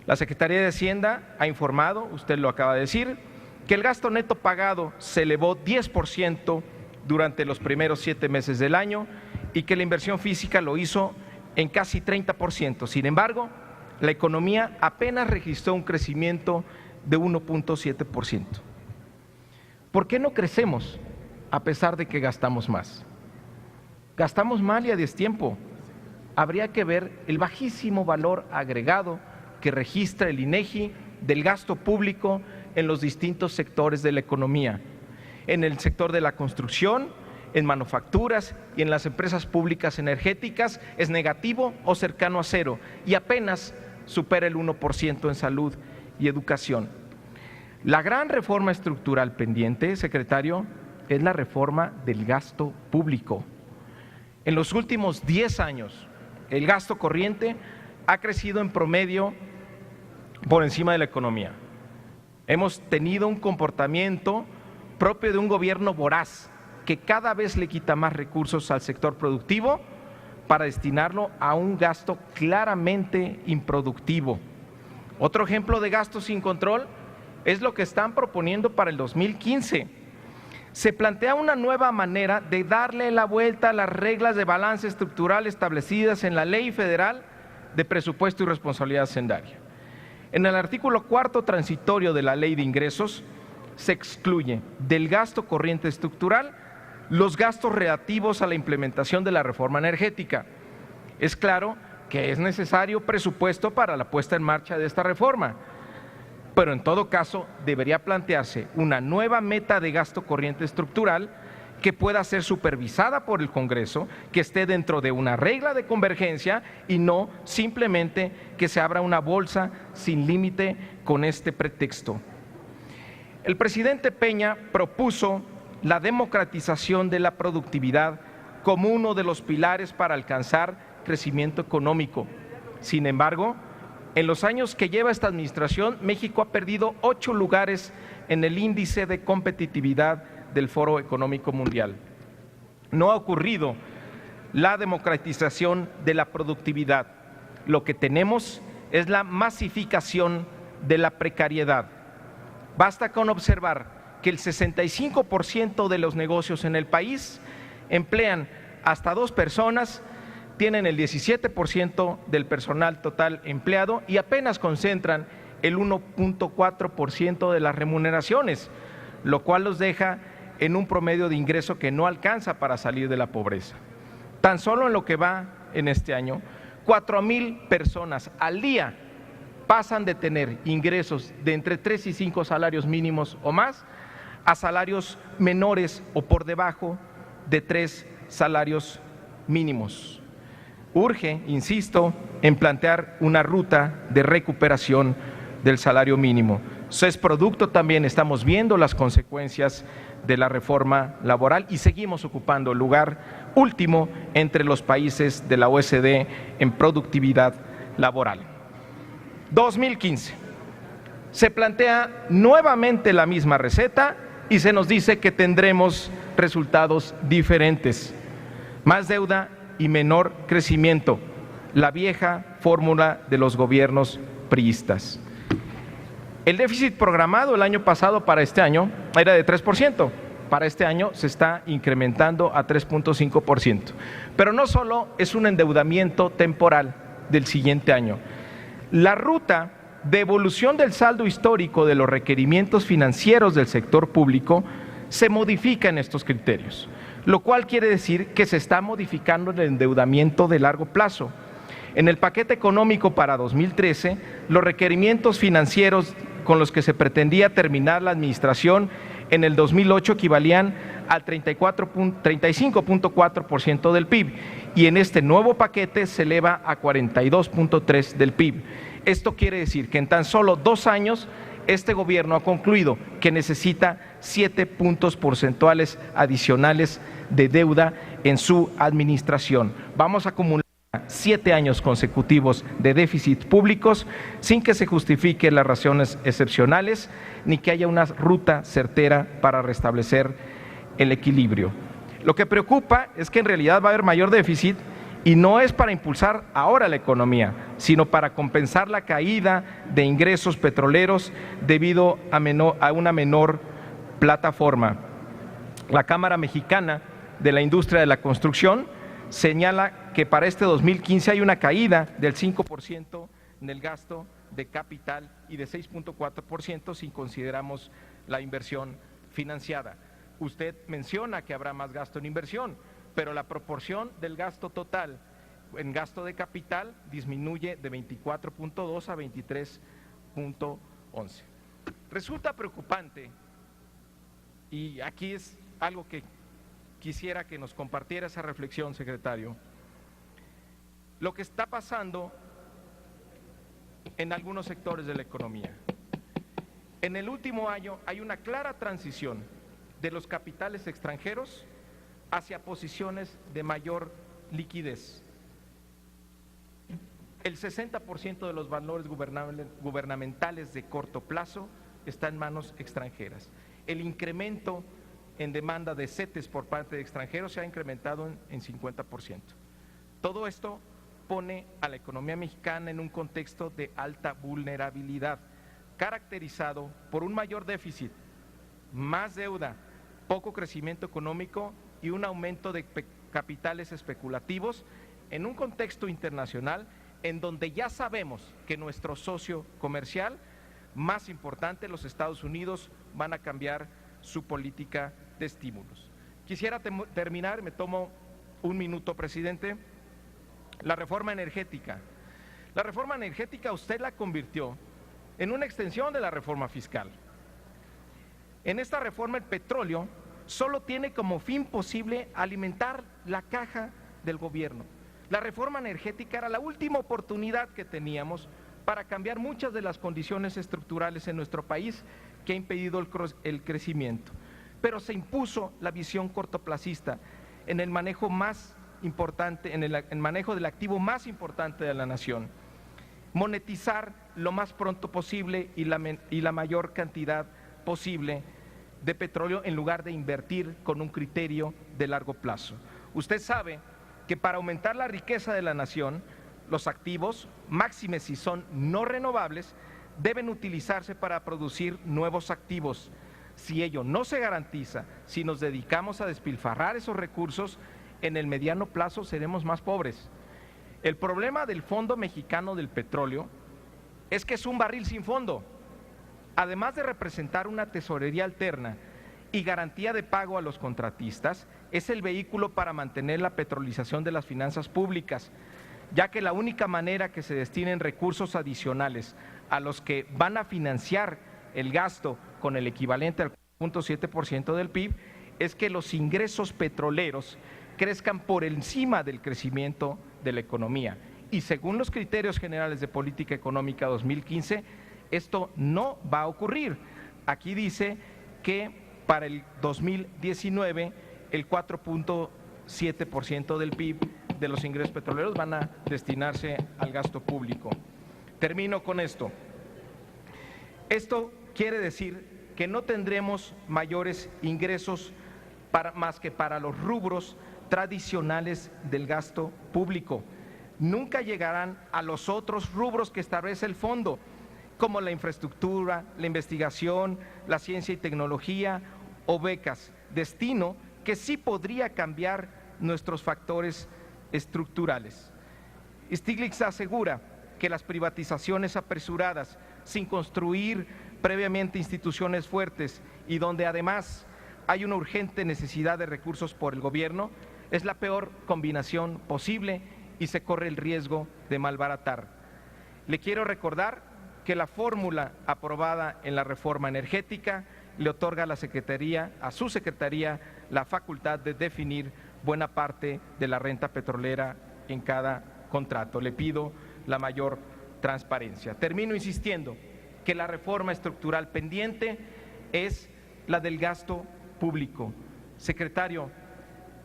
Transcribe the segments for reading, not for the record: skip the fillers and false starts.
La Secretaría de Hacienda ha informado, usted lo acaba de decir, que el gasto neto pagado se elevó 10% durante los primeros 7 meses del año y que la inversión física lo hizo en casi 30%. Sin embargo, la economía apenas registró un crecimiento de 1.7%. ¿Por qué no crecemos a pesar de que gastamos más? Gastamos mal y a destiempo. Habría que ver el bajísimo valor agregado que registra el INEGI del gasto público en los distintos sectores de la economía, en el sector de la construcción, en manufacturas y en las empresas públicas energéticas es negativo o cercano a cero y apenas supera el 1% en salud y educación. La gran reforma estructural pendiente, secretario, es la reforma del gasto público. En los últimos 10 años, el gasto corriente ha crecido en promedio por encima de la economía. Hemos tenido un comportamiento propio de un gobierno voraz que cada vez le quita más recursos al sector productivo para destinarlo a un gasto claramente improductivo. Otro ejemplo de gasto sin control es lo que están proponiendo para el 2015. Se plantea una nueva manera de darle la vuelta a las reglas de balance estructural establecidas en la Ley Federal de Presupuesto y Responsabilidad Hacendaria. En el artículo 4 transitorio de la Ley de Ingresos se excluye del gasto corriente estructural los gastos relativos a la implementación de la reforma energética. Es claro que es necesario presupuesto para la puesta en marcha de esta reforma, pero en todo caso debería plantearse una nueva meta de gasto corriente estructural que pueda ser supervisada por el Congreso, que esté dentro de una regla de convergencia y no simplemente que se abra una bolsa sin límite con este pretexto. El presidente Peña propuso la democratización de la productividad como uno de los pilares para alcanzar crecimiento económico. Sin embargo, en los años que lleva esta administración, México ha perdido 8 lugares en el índice de competitividad del Foro Económico Mundial. No ha ocurrido la democratización de la productividad. Lo que tenemos es la masificación de la precariedad. Basta con observar que el 65% de los negocios en el país emplean hasta 2 personas, tienen el 17% del personal total empleado y apenas concentran el 1.4% de las remuneraciones, lo cual los deja en un promedio de ingreso que no alcanza para salir de la pobreza. Tan solo en lo que va en este año, 4,000 personas al día pasan de tener ingresos de entre 3 y 5 salarios mínimos o más a salarios menores o por debajo de 3 salarios mínimos. Urge, insisto, en plantear una ruta de recuperación del salario mínimo. Eso es producto también, estamos viendo las consecuencias de la reforma laboral y seguimos ocupando el lugar último entre los países de la OECD en productividad laboral. 2015. Se plantea nuevamente la misma receta y se nos dice que tendremos resultados diferentes. Más deuda y menor crecimiento. La vieja fórmula de los gobiernos priistas. El déficit programado el año pasado para este año era de 3%. Para este año se está incrementando a 3.5%. Pero no solo es un endeudamiento temporal del siguiente año. La ruta de evolución del saldo histórico de los requerimientos financieros del sector público se modifica en estos criterios, lo cual quiere decir que se está modificando el endeudamiento de largo plazo. En el paquete económico para 2013, los requerimientos financieros con los que se pretendía terminar la administración en el 2008 equivalían al 35.4% del PIB y en este nuevo paquete se eleva a 42.3% del PIB. Esto quiere decir que en tan solo 2 años este gobierno ha concluido que necesita 7 puntos porcentuales adicionales de deuda en su administración. Vamos a acumular 7 años consecutivos de déficit públicos sin que se justifiquen las razones excepcionales ni que haya una ruta certera para restablecer el equilibrio. Lo que preocupa es que en realidad va a haber mayor déficit Y no es para impulsar ahora la economía, sino para compensar la caída de ingresos petroleros debido a una menor plataforma. La Cámara Mexicana de la Industria de la Construcción señala que para este 2015 hay una caída del 5% en el gasto de capital y de 6.4% si consideramos la inversión financiada. Usted menciona que habrá más gasto en inversión, pero la proporción del gasto total en gasto de capital disminuye de 24.2 a 23.11. Resulta preocupante, y aquí es algo que quisiera que nos compartiera esa reflexión, secretario, lo que está pasando en algunos sectores de la economía. En el último año hay una clara transición de los capitales extranjeros hacia posiciones de mayor liquidez. El 60% de los valores gubernamentales de corto plazo está en manos extranjeras. El incremento en demanda de CETES por parte de extranjeros se ha incrementado en 50%. Todo esto pone a la economía mexicana en un contexto de alta vulnerabilidad, caracterizado por un mayor déficit, más deuda, poco crecimiento económico y un aumento de capitales especulativos en un contexto internacional en donde ya sabemos que nuestro socio comercial más importante, los Estados Unidos, van a cambiar su política de estímulos. Quisiera terminar, me tomo un minuto, presidente. La reforma energética. La reforma energética usted la convirtió en una extensión de la reforma fiscal. En esta reforma el petróleo solo tiene como fin posible alimentar la caja del gobierno. La reforma energética era la última oportunidad que teníamos para cambiar muchas de las condiciones estructurales en nuestro país que ha impedido el crecimiento. Pero se impuso la visión cortoplacista en el manejo más importante, en el manejo del activo más importante de la nación. Monetizar lo más pronto posible y la mayor cantidad posible de petróleo en lugar de invertir con un criterio de largo plazo. Usted sabe que para aumentar la riqueza de la nación, los activos, máxime si son no renovables, deben utilizarse para producir nuevos activos. Si ello no se garantiza, si nos dedicamos a despilfarrar esos recursos, en el mediano plazo seremos más pobres. El problema del Fondo Mexicano del Petróleo es que es un barril sin fondo. Además de representar una tesorería alterna y garantía de pago a los contratistas, es el vehículo para mantener la petrolización de las finanzas públicas, ya que la única manera que se destinen recursos adicionales a los que van a financiar el gasto con el equivalente al 0.7% del PIB es que los ingresos petroleros crezcan por encima del crecimiento de la economía. Y según los criterios generales de política económica 2015, esto no va a ocurrir. Aquí dice que para el 2019 el 4.7% del PIB de los ingresos petroleros van a destinarse al gasto público. Termino con esto. Esto quiere decir que no tendremos mayores ingresos más que para los rubros tradicionales del gasto público. Nunca llegarán a los otros rubros que establece el fondo, como la infraestructura, la investigación, la ciencia y tecnología o becas, destino que sí podría cambiar nuestros factores estructurales. Stiglitz asegura que las privatizaciones apresuradas, sin construir previamente instituciones fuertes y donde además hay una urgente necesidad de recursos por el gobierno, es la peor combinación posible y se corre el riesgo de malbaratar. Le quiero recordar que la fórmula aprobada en la reforma energética le otorga a su secretaría, la facultad de definir buena parte de la renta petrolera en cada contrato. Le pido la mayor transparencia. Termino insistiendo que la reforma estructural pendiente es la del gasto público. Secretario,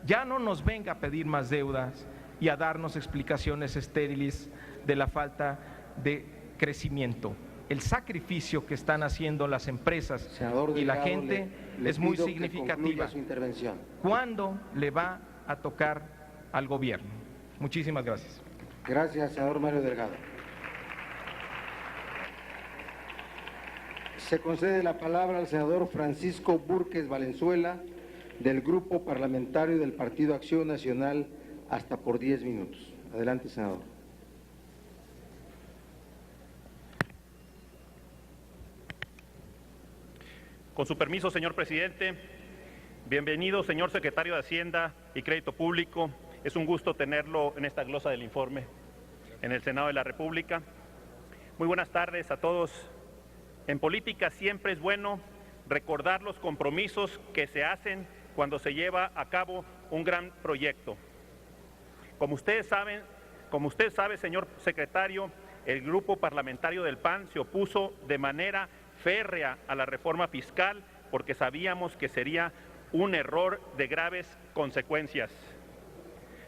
ya no nos venga a pedir más deudas y a darnos explicaciones estériles de la falta de crecimiento. El sacrificio que están haciendo las empresas y la gente es muy significativa. Su intervención. ¿Cuándo le va a tocar al gobierno? Muchísimas gracias. Gracias, senador Mario Delgado. Se concede la palabra al senador Francisco Búrquez Valenzuela, del Grupo Parlamentario del Partido Acción Nacional, hasta por 10 minutos. Adelante, senador. Con su permiso, señor presidente, bienvenido, señor secretario de Hacienda y Crédito Público. Es un gusto tenerlo en esta glosa del informe en el Senado de la República. Muy buenas tardes a todos. En política siempre es bueno recordar los compromisos que se hacen cuando se lleva a cabo un gran proyecto. Como usted sabe, señor secretario, el Grupo Parlamentario del PAN se opuso de manera férrea a la reforma fiscal porque sabíamos que sería un error de graves consecuencias.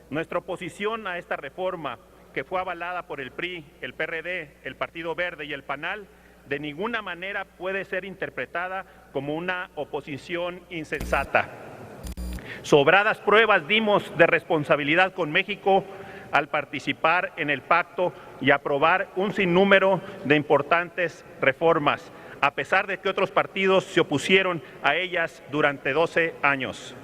Nuestra oposición a esta reforma, que fue avalada por el PRI, el PRD, el Partido Verde y el PANAL, de ninguna manera puede ser interpretada como una oposición insensata. Sobradas pruebas dimos de responsabilidad con México al participar en el pacto y aprobar un sinnúmero de importantes reformas, a pesar de que otros partidos se opusieron a ellas durante 12 años.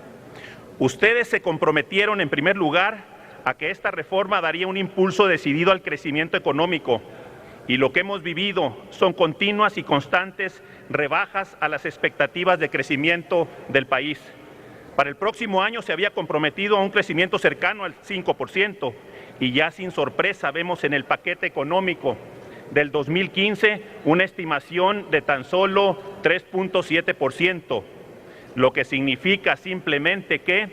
Ustedes se comprometieron, en primer lugar, a que esta reforma daría un impulso decidido al crecimiento económico, y lo que hemos vivido son continuas y constantes rebajas a las expectativas de crecimiento del país. Para el próximo año se había comprometido a un crecimiento cercano al 5%, y ya sin sorpresa vemos en el paquete económico del 2015 una estimación de tan solo 3.7%, lo que significa simplemente que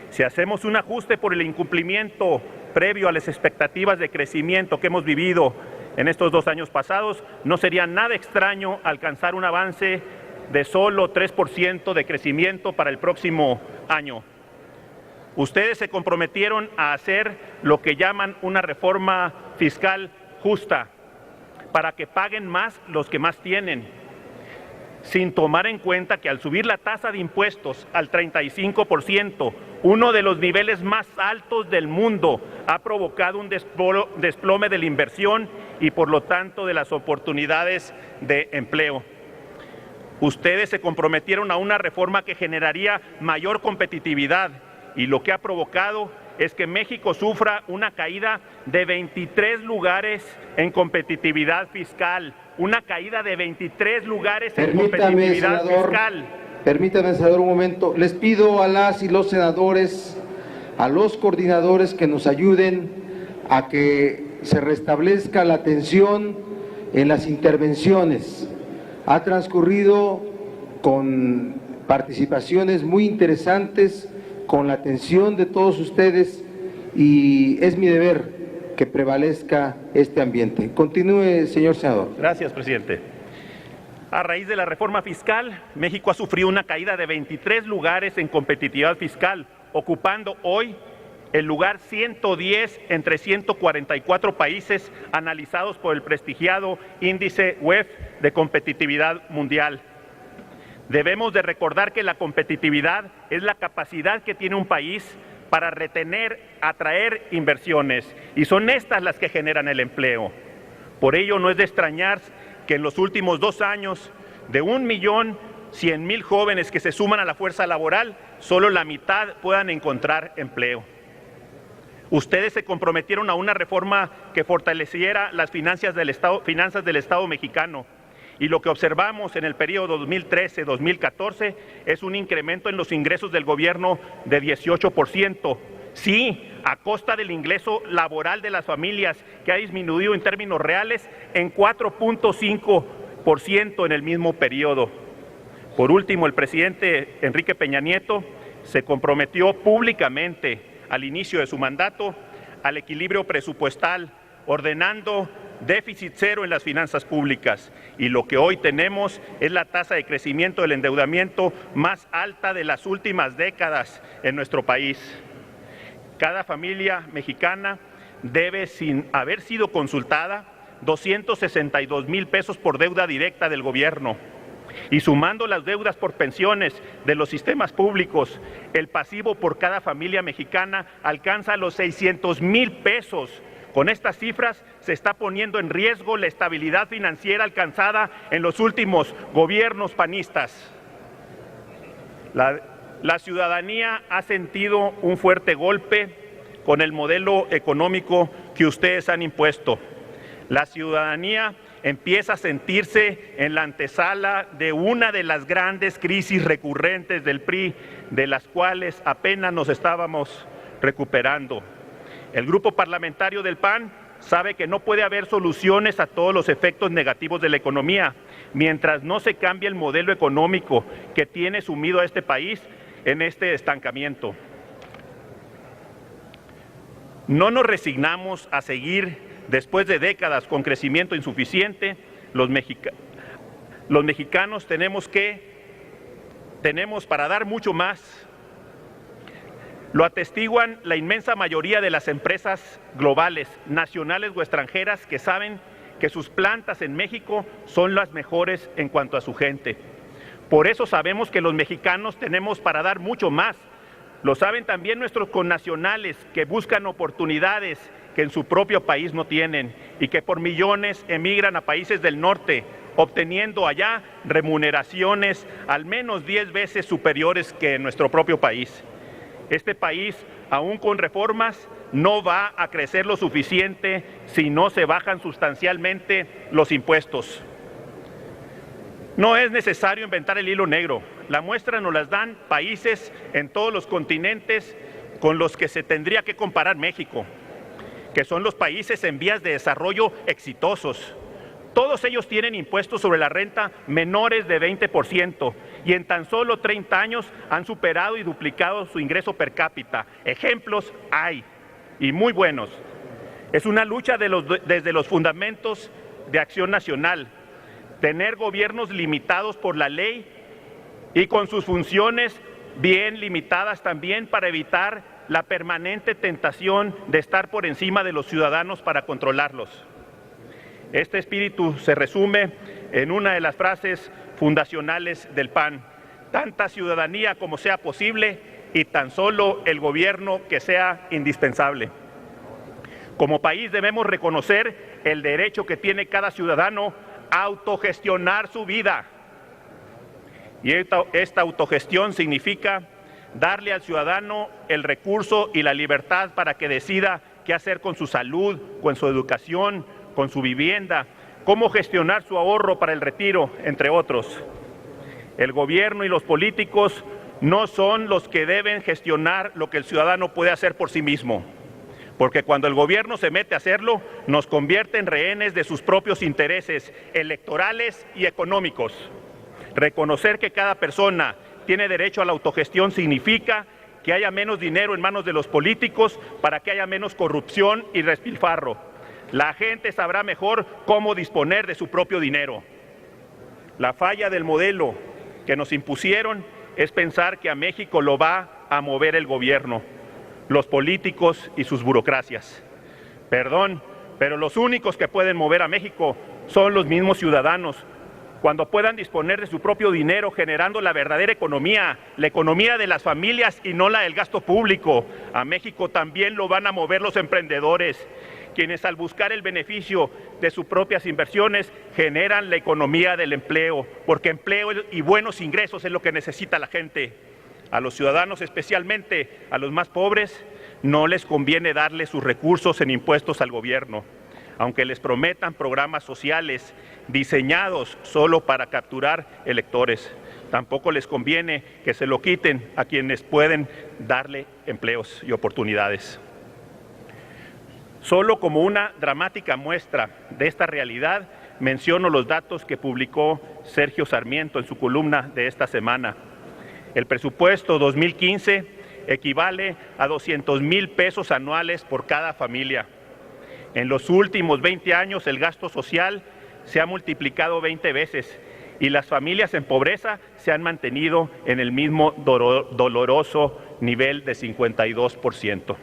si hacemos un ajuste por el incumplimiento previo a las expectativas de crecimiento que hemos vivido en estos 2 años pasados, no sería nada extraño alcanzar un avance de solo 3% de crecimiento para el próximo año. Ustedes se comprometieron a hacer lo que llaman una reforma fiscal justa, para que paguen más los que más tienen, sin tomar en cuenta que al subir la tasa de impuestos al 35%, uno de los niveles más altos del mundo, ha provocado un desplome de la inversión y por lo tanto de las oportunidades de empleo. Ustedes se comprometieron a una reforma que generaría mayor competitividad, y lo que ha provocado es que México sufra una caída de 23 lugares en competitividad fiscal, una caída de 23 lugares en competitividad fiscal. Permítame, senador, un momento. Les pido a las y los senadores, a los coordinadores, que nos ayuden a que se restablezca la atención en las intervenciones. Ha transcurrido con participaciones muy interesantes, con la atención de todos ustedes, y es mi deber que prevalezca este ambiente. Continúe, señor senador. Gracias, presidente. A raíz de la reforma fiscal, México ha sufrido una caída de 23 lugares en competitividad fiscal, ocupando hoy el lugar 110 entre 144 países analizados por el prestigiado índice WEF de competitividad mundial. Debemos de recordar que la competitividad es la capacidad que tiene un país para retener, atraer inversiones, y son estas las que generan el empleo. Por ello, no es de extrañar que en los últimos 2 años, de 1.100.000 jóvenes que se suman a la fuerza laboral, solo la mitad puedan encontrar empleo. Ustedes se comprometieron a una reforma que fortaleciera las finanzas del Estado mexicano, y lo que observamos en el periodo 2013-2014 es un incremento en los ingresos del gobierno de 18%. Sí, a costa del ingreso laboral de las familias, que ha disminuido en términos reales en 4.5% en el mismo periodo. Por último, el presidente Enrique Peña Nieto se comprometió públicamente al inicio de su mandato al equilibrio presupuestal, ordenando déficit cero en las finanzas públicas, y lo que hoy tenemos es la tasa de crecimiento del endeudamiento más alta de las últimas décadas en nuestro país. Cada familia mexicana debe, sin haber sido consultada, 262,000 pesos por deuda directa del gobierno. Y sumando las deudas por pensiones de los sistemas públicos, el pasivo por cada familia mexicana alcanza los 600,000 pesos. Con estas cifras se está poniendo en riesgo la estabilidad financiera alcanzada en los últimos gobiernos panistas. La ciudadanía ha sentido un fuerte golpe con el modelo económico que ustedes han impuesto. La ciudadanía empieza a sentirse en la antesala de una de las grandes crisis recurrentes del PRI, de las cuales apenas nos estábamos recuperando. El grupo parlamentario del PAN sabe que no puede haber soluciones a todos los efectos negativos de la economía mientras no se cambie el modelo económico que tiene sumido a este país en este estancamiento. No nos resignamos a seguir después de décadas con crecimiento insuficiente. Los mexicanos tenemos para dar mucho más. Lo atestiguan la inmensa mayoría de las empresas globales, nacionales o extranjeras, que saben que sus plantas en México son las mejores en cuanto a su gente. Por eso sabemos que los mexicanos tenemos para dar mucho más. Lo saben también nuestros connacionales que buscan oportunidades que en su propio país no tienen y que por millones emigran a países del norte, obteniendo allá remuneraciones al menos 10 veces superiores que en nuestro propio país. Este país, aún con reformas, no va a crecer lo suficiente si no se bajan sustancialmente los impuestos. No es necesario inventar el hilo negro. La muestra nos las dan países en todos los continentes con los que se tendría que comparar México, que son los países en vías de desarrollo exitosos. Todos ellos tienen impuestos sobre la renta menores de 20% y en tan solo 30 años han superado y duplicado su ingreso per cápita. Ejemplos hay, y muy buenos. Es una lucha desde los fundamentos de acción nacional, tener gobiernos limitados por la ley y con sus funciones bien limitadas también para evitar la permanente tentación de estar por encima de los ciudadanos para controlarlos. Este espíritu se resume en una de las frases fundacionales del PAN: tanta ciudadanía como sea posible y tan solo el gobierno que sea indispensable. Como país debemos reconocer el derecho que tiene cada ciudadano a autogestionar su vida. Y esta autogestión significa darle al ciudadano el recurso y la libertad para que decida qué hacer con su salud, con su educación, con su vivienda, cómo gestionar su ahorro para el retiro, entre otros. El gobierno y los políticos no son los que deben gestionar lo que el ciudadano puede hacer por sí mismo, porque cuando el gobierno se mete a hacerlo, nos convierte en rehenes de sus propios intereses electorales y económicos. Reconocer que cada persona tiene derecho a la autogestión significa que haya menos dinero en manos de los políticos para que haya menos corrupción y despilfarro. La gente sabrá mejor cómo disponer de su propio dinero. La falla del modelo que nos impusieron es pensar que a México lo va a mover el gobierno, los políticos y sus burocracias. Perdón, pero los únicos que pueden mover a México son los mismos ciudadanos, cuando puedan disponer de su propio dinero, generando la verdadera economía, la economía de las familias y no la del gasto público. A México también lo van a mover los emprendedores, quienes al buscar el beneficio de sus propias inversiones generan la economía del empleo, porque empleo y buenos ingresos es lo que necesita la gente. A los ciudadanos, especialmente a los más pobres, no les conviene darle sus recursos en impuestos al gobierno, aunque les prometan programas sociales diseñados solo para capturar electores. Tampoco les conviene que se lo quiten a quienes pueden darle empleos y oportunidades. Solo como una dramática muestra de esta realidad, menciono los datos que publicó Sergio Sarmiento en su columna de esta semana. El presupuesto 2015 equivale a 200,000 pesos anuales por cada familia. En los últimos 20 años el gasto social se ha multiplicado 20 veces y las familias en pobreza se han mantenido en el mismo doloroso nivel de 52%.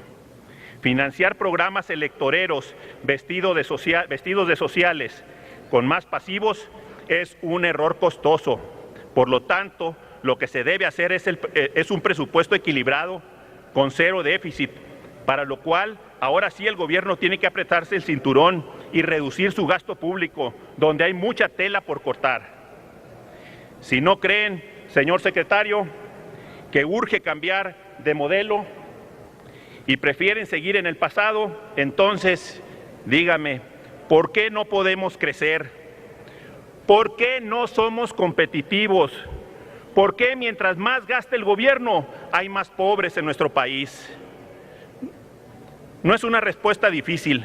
Financiar programas electoreros vestidos de sociales con más pasivos es un error costoso. Por lo tanto, lo que se debe hacer es un presupuesto equilibrado con cero déficit, para lo cual ahora sí el gobierno tiene que apretarse el cinturón y reducir su gasto público, donde hay mucha tela por cortar. Si no creen, señor secretario, que urge cambiar de modelo y prefieren seguir en el pasado, entonces dígame, ¿por qué no podemos crecer? ¿Por qué no somos competitivos? ¿Por qué mientras más gasta el gobierno hay más pobres en nuestro país? No es una respuesta difícil.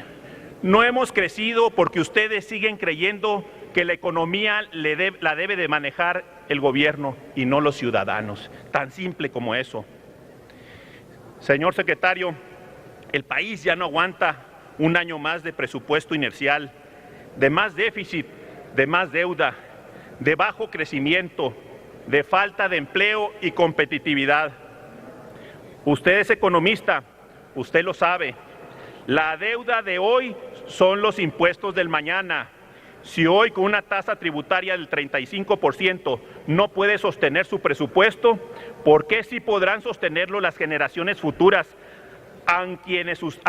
No hemos crecido porque ustedes siguen creyendo que la economía la debe de manejar el gobierno y no los ciudadanos. Tan simple como eso. Señor secretario, el país ya no aguanta un año más de presupuesto inercial, de más déficit, de más deuda, de bajo crecimiento, de falta de empleo y competitividad. Usted es economista, usted lo sabe. La deuda de hoy son los impuestos del mañana. Si hoy con una tasa tributaria del 35% no puede sostener su presupuesto, ¿por qué sí podrán sostenerlo las generaciones futuras a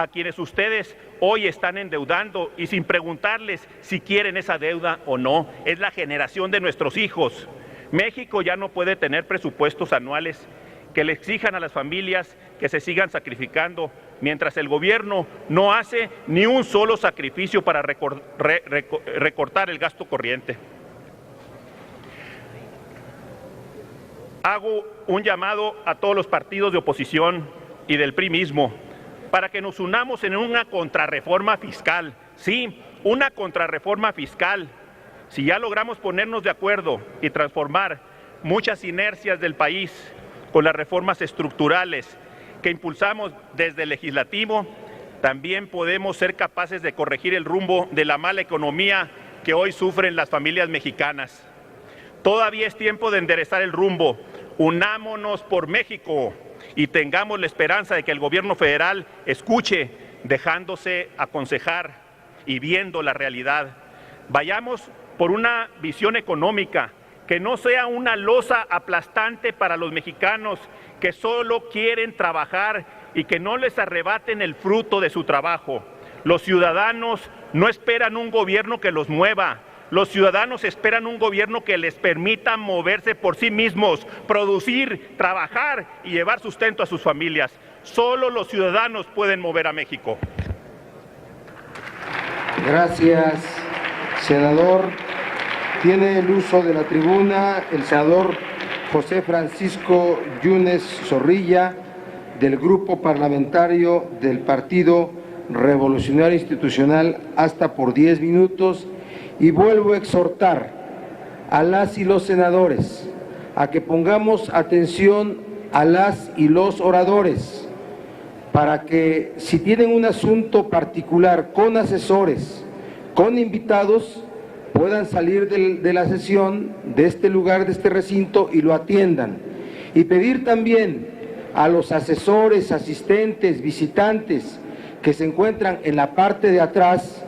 quienes ustedes hoy están endeudando y sin preguntarles si quieren esa deuda o no? Es la generación de nuestros hijos. México ya no puede tener presupuestos anuales que le exijan a las familias que se sigan sacrificando, mientras el gobierno no hace ni un solo sacrificio para recortar el gasto corriente. Hago un llamado a todos los partidos de oposición y del PRI mismo para que nos unamos en una contrarreforma fiscal. Sí, una contrarreforma fiscal. Si ya logramos ponernos de acuerdo y transformar muchas inercias del país con las reformas estructurales que impulsamos desde el legislativo, también podemos ser capaces de corregir el rumbo de la mala economía que hoy sufren las familias mexicanas. Todavía es tiempo de enderezar el rumbo. Unámonos por México y tengamos la esperanza de que el gobierno federal escuche, dejándose aconsejar y viendo la realidad. Vayamos por una visión económica que no sea una losa aplastante para los mexicanos que solo quieren trabajar y que no les arrebaten el fruto de su trabajo. Los ciudadanos no esperan un gobierno que los mueva. Los ciudadanos esperan un gobierno que les permita moverse por sí mismos, producir, trabajar y llevar sustento a sus familias. Solo los ciudadanos pueden mover a México. Gracias, senador. Tiene el uso de la tribuna el senador José Francisco Yunes Zorrilla, del Grupo Parlamentario del Partido Revolucionario Institucional, hasta por 10 minutos. Y vuelvo a exhortar a las y los senadores a que pongamos atención a las y los oradores, para que si tienen un asunto particular con asesores, con invitados, puedan salir de la sesión, de este lugar, de este recinto, y lo atiendan. Y pedir también a los asesores, asistentes, visitantes que se encuentran en la parte de atrás,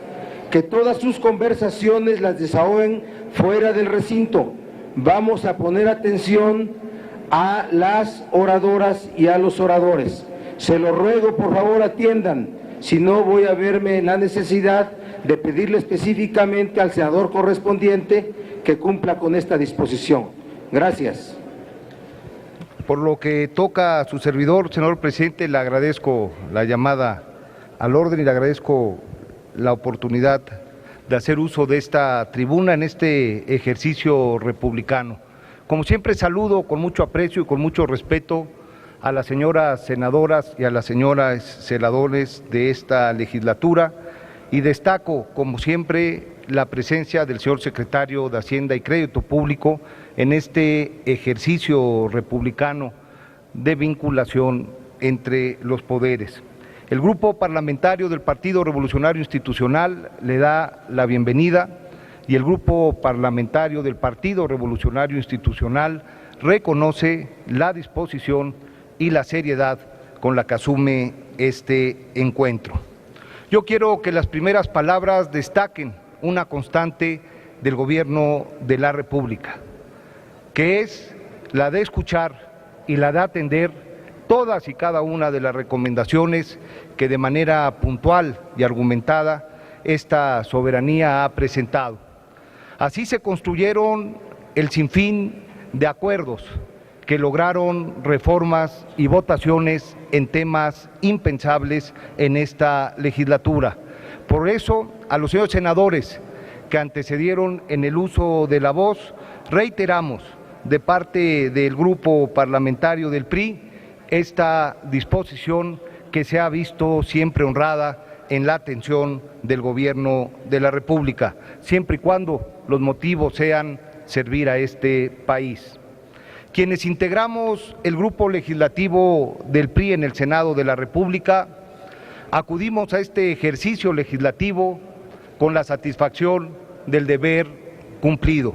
que todas sus conversaciones las desahoguen fuera del recinto. Vamos a poner atención a las oradoras y a los oradores. Se lo ruego, por favor, atiendan, si no voy a verme en la necesidad de pedirle específicamente al senador correspondiente que cumpla con esta disposición. Gracias. Por lo que toca a su servidor, señor presidente, le agradezco la llamada al orden y le agradezco la oportunidad de hacer uso de esta tribuna en este ejercicio republicano. Como siempre, saludo con mucho aprecio y con mucho respeto a las señoras senadoras y a las señoras senadores de esta legislatura y destaco, como siempre, la presencia del señor secretario de Hacienda y Crédito Público en este ejercicio republicano de vinculación entre los poderes. El Grupo Parlamentario del Partido Revolucionario Institucional le da la bienvenida y el Grupo Parlamentario del Partido Revolucionario Institucional reconoce la disposición y la seriedad con la que asume este encuentro. Yo quiero que las primeras palabras destaquen una constante del Gobierno de la República. que es la de escuchar y la de atender todas y cada una de las recomendaciones que de manera puntual y argumentada esta soberanía ha presentado. Así se construyeron el sinfín de acuerdos que lograron reformas y votaciones en temas impensables en esta legislatura. Por eso, a los señores senadores que antecedieron en el uso de la voz, reiteramos de parte del grupo parlamentario del PRI esta disposición que se ha visto siempre honrada en la atención del Gobierno de la República, siempre y cuando los motivos sean servir a este país. Quienes integramos el grupo legislativo del PRI en el Senado de la República, acudimos a este ejercicio legislativo con la satisfacción del deber cumplido.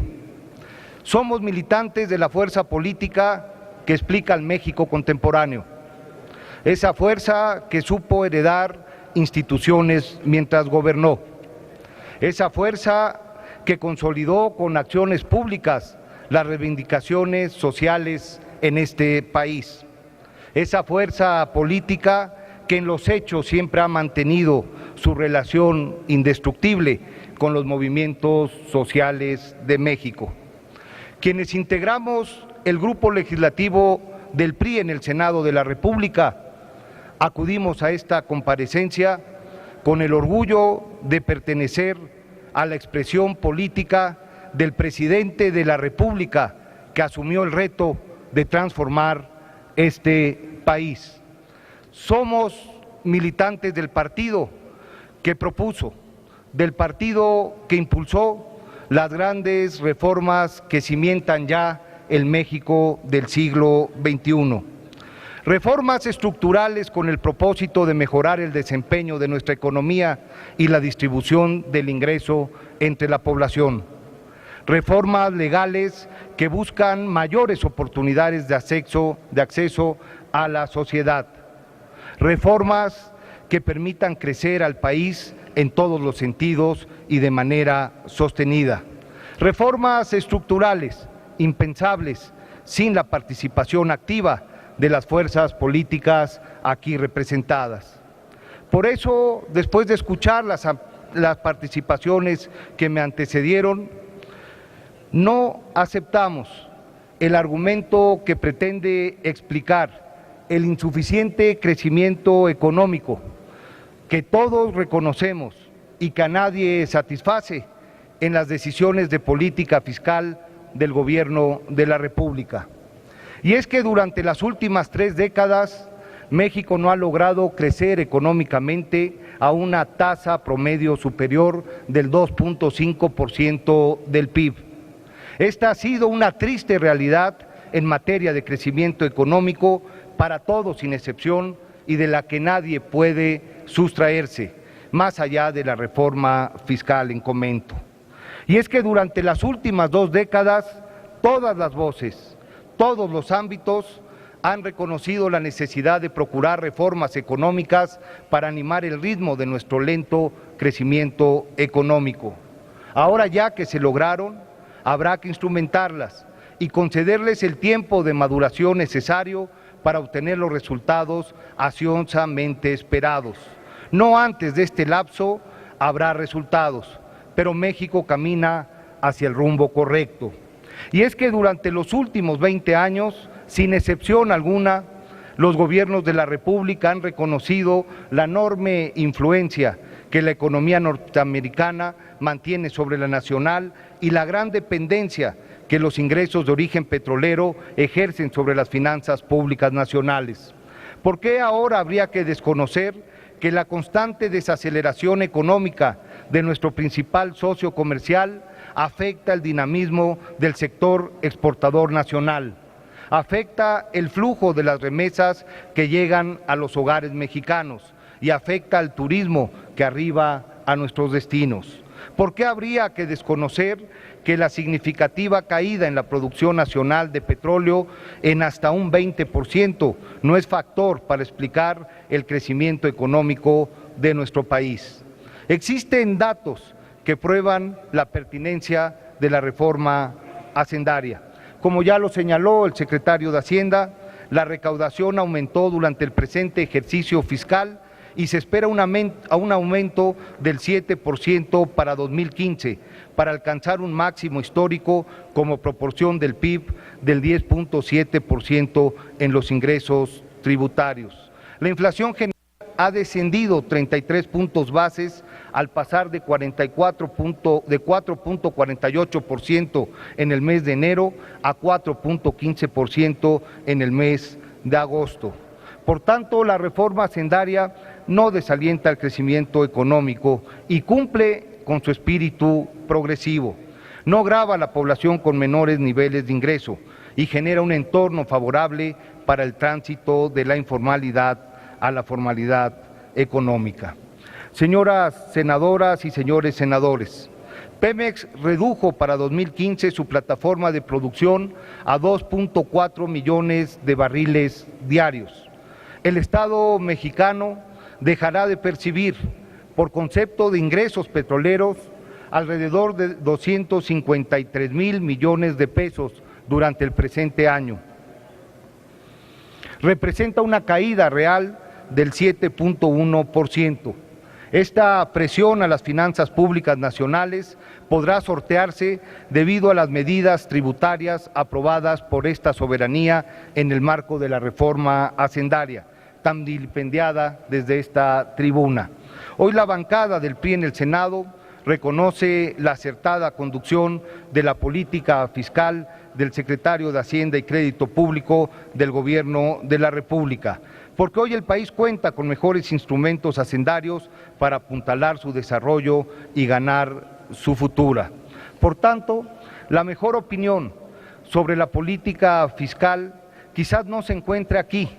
Somos militantes de la fuerza política que explica el México contemporáneo, esa fuerza que supo heredar instituciones mientras gobernó, esa fuerza que consolidó con acciones públicas las reivindicaciones sociales en este país, esa fuerza política que en los hechos siempre ha mantenido su relación indestructible con los movimientos sociales de México. Quienes integramos el grupo legislativo del PRI en el Senado de la República, acudimos a esta comparecencia con el orgullo de pertenecer a la expresión política del presidente de la República que asumió el reto de transformar este país. Somos militantes del partido que propuso, del partido que impulsó las grandes reformas que cimientan ya el México del siglo XXI. Reformas estructurales con el propósito de mejorar el desempeño de nuestra economía y la distribución del ingreso entre la población. Reformas legales que buscan mayores oportunidades de acceso a la sociedad. Reformas que permitan crecer al país en todos los sentidos y de manera sostenida. Reformas estructurales impensables sin la participación activa de las fuerzas políticas aquí representadas. Por eso, después de escuchar las participaciones que me antecedieron, no aceptamos el argumento que pretende explicar el insuficiente crecimiento económico que todos reconocemos y que a nadie satisface en las decisiones de política fiscal del Gobierno de la República. Y es que durante las últimas 3 décadas, México no ha logrado crecer económicamente a una tasa promedio superior del 2.5% del PIB. Esta ha sido una triste realidad en materia de crecimiento económico para todos sin excepción y de la que nadie puede sustraerse, más allá de la reforma fiscal en comento. Y es que durante las últimas 2 décadas, todas las voces, todos los ámbitos han reconocido la necesidad de procurar reformas económicas para animar el ritmo de nuestro lento crecimiento económico. Ahora ya que se lograron, habrá que instrumentarlas y concederles el tiempo de maduración necesario para obtener los resultados ansiosamente esperados. No antes de este lapso habrá resultados, pero México camina hacia el rumbo correcto. Y es que durante los últimos 20 años, sin excepción alguna, los gobiernos de la República han reconocido la enorme influencia que la economía norteamericana mantiene sobre la nacional y la gran dependencia que los ingresos de origen petrolero ejercen sobre las finanzas públicas nacionales. ¿Por qué ahora habría que desconocer que la constante desaceleración económica de nuestro principal socio comercial afecta el dinamismo del sector exportador nacional, afecta el flujo de las remesas que llegan a los hogares mexicanos y afecta al turismo que arriba a nuestros destinos? ¿Por qué habría que desconocer que la significativa caída en la producción nacional de petróleo en hasta un 20% no es factor para explicar el crecimiento económico de nuestro país? Existen datos que prueban la pertinencia de la reforma hacendaria, Como ya lo señaló el secretario de Hacienda, la recaudación aumentó durante el presente ejercicio fiscal y se espera un aumento del 7% para 2015, para alcanzar un máximo histórico como proporción del PIB del 10.7% en los ingresos tributarios. La inflación general ha descendido 33 puntos bases al pasar de 4.48% en el mes de enero a 4.15% en el mes de agosto. Por tanto, la reforma hacendaria no desalienta el crecimiento económico y cumple con su espíritu progresivo. No grava a la población con menores niveles de ingreso y genera un entorno favorable para el tránsito de la informalidad a la formalidad económica. Señoras senadoras y señores senadores, Pemex redujo para 2015 su plataforma de producción a 2.4 millones de barriles diarios. El Estado mexicano dejará de percibir, por concepto de ingresos petroleros, alrededor de 253,000 millones de pesos durante el presente año. Representa una caída real del 7.1%. Esta presión a las finanzas públicas nacionales podrá sortearse debido a las medidas tributarias aprobadas por esta soberanía en el marco de la reforma hacendaria, tan vilipendiada desde esta tribuna. Hoy la bancada del PRI en el Senado reconoce la acertada conducción de la política fiscal del secretario de Hacienda y Crédito Público del Gobierno de la República, porque hoy el país cuenta con mejores instrumentos hacendarios para apuntalar su desarrollo y ganar su futura. Por tanto, la mejor opinión sobre la política fiscal quizás no se encuentre aquí,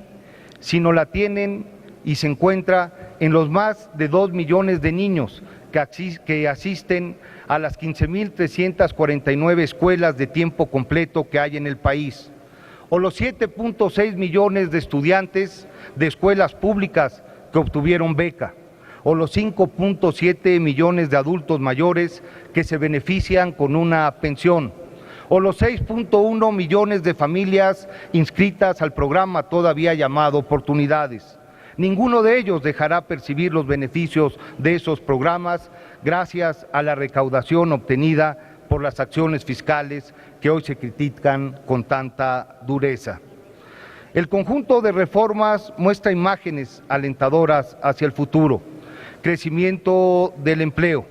sino la tienen y se encuentra en los más de 2 millones de niños que asisten a las 15,349 escuelas de tiempo completo que hay en el país, o los 7.6 millones de estudiantes de escuelas públicas que obtuvieron beca, o los 5.7 millones de adultos mayores que se benefician con una pensión, o los 6.1 millones de familias inscritas al programa todavía llamado Oportunidades. Ninguno de ellos dejará percibir los beneficios de esos programas gracias a la recaudación obtenida por las acciones fiscales que hoy se critican con tanta dureza. El conjunto de reformas muestra imágenes alentadoras hacia el futuro: crecimiento del empleo,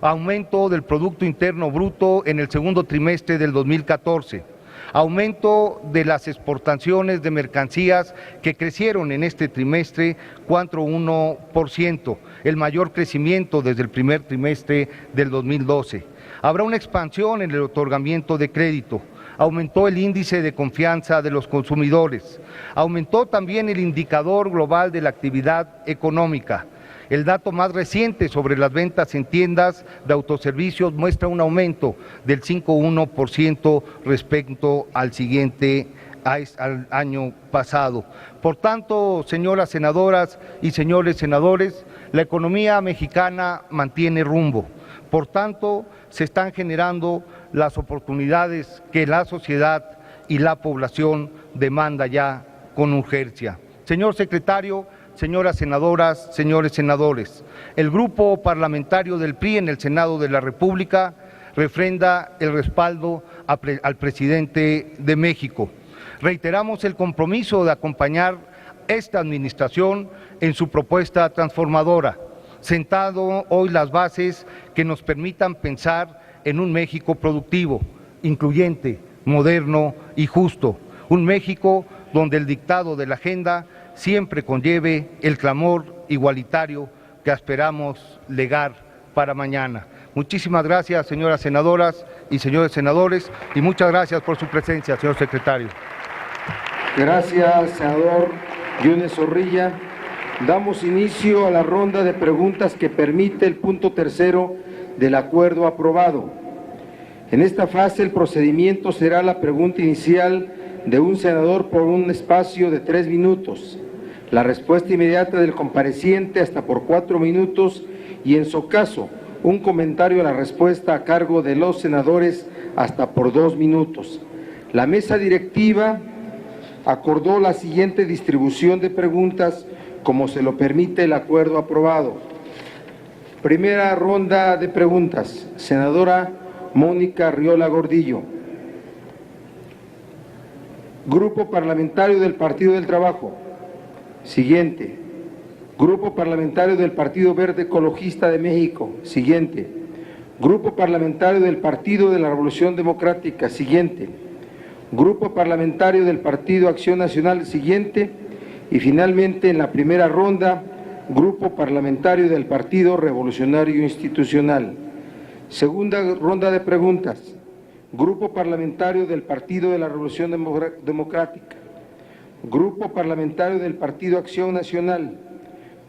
aumento del Producto Interno Bruto en el segundo trimestre del 2014, aumento de las exportaciones de mercancías que crecieron en este trimestre 4.1%, el mayor crecimiento desde el primer trimestre del 2012. Habrá una expansión en el otorgamiento de crédito, aumentó el índice de confianza de los consumidores, aumentó también el indicador global de la actividad económica. El dato más reciente sobre las ventas en tiendas de autoservicios muestra un aumento del 5.1% respecto al año pasado. Por tanto, señoras senadoras y señores senadores, la economía mexicana mantiene rumbo. Por tanto, se están generando las oportunidades que la sociedad y la población demanda ya con urgencia. Señor secretario, señoras senadoras, señores senadores, el Grupo Parlamentario del PRI en el Senado de la República refrenda el respaldo al presidente de México. Reiteramos el compromiso de acompañar esta administración en su propuesta transformadora, sentando hoy las bases que nos permitan pensar en un México productivo, incluyente, moderno y justo, un México donde el dictado de la agenda siempre conlleve el clamor igualitario que esperamos legar para mañana. Muchísimas gracias, señoras senadoras y señores senadores, y muchas gracias por su presencia, señor secretario. Gracias, senador Yunes Zorrilla. Damos inicio a la ronda de preguntas que permite el punto tercero del acuerdo aprobado. En esta fase el procedimiento será la pregunta inicial de un senador por un espacio de 3 minutos, la respuesta inmediata del compareciente hasta por 4 minutos y, en su caso, un comentario a la respuesta a cargo de los senadores hasta por 2 minutos. La mesa directiva acordó la siguiente distribución de preguntas como se lo permite el acuerdo aprobado. Primera ronda de preguntas. Senadora Mónica Arriola Gordillo. Grupo Parlamentario del Partido del Trabajo. Siguiente. Grupo Parlamentario del Partido Verde Ecologista de México. Siguiente. Grupo Parlamentario del Partido de la Revolución Democrática. Siguiente. Grupo Parlamentario del Partido Acción Nacional. Siguiente. Y finalmente, en la primera ronda, Grupo Parlamentario del Partido Revolucionario Institucional. Segunda ronda de preguntas. Grupo Parlamentario del Partido de la Revolución Democrática. Grupo Parlamentario del Partido Acción Nacional.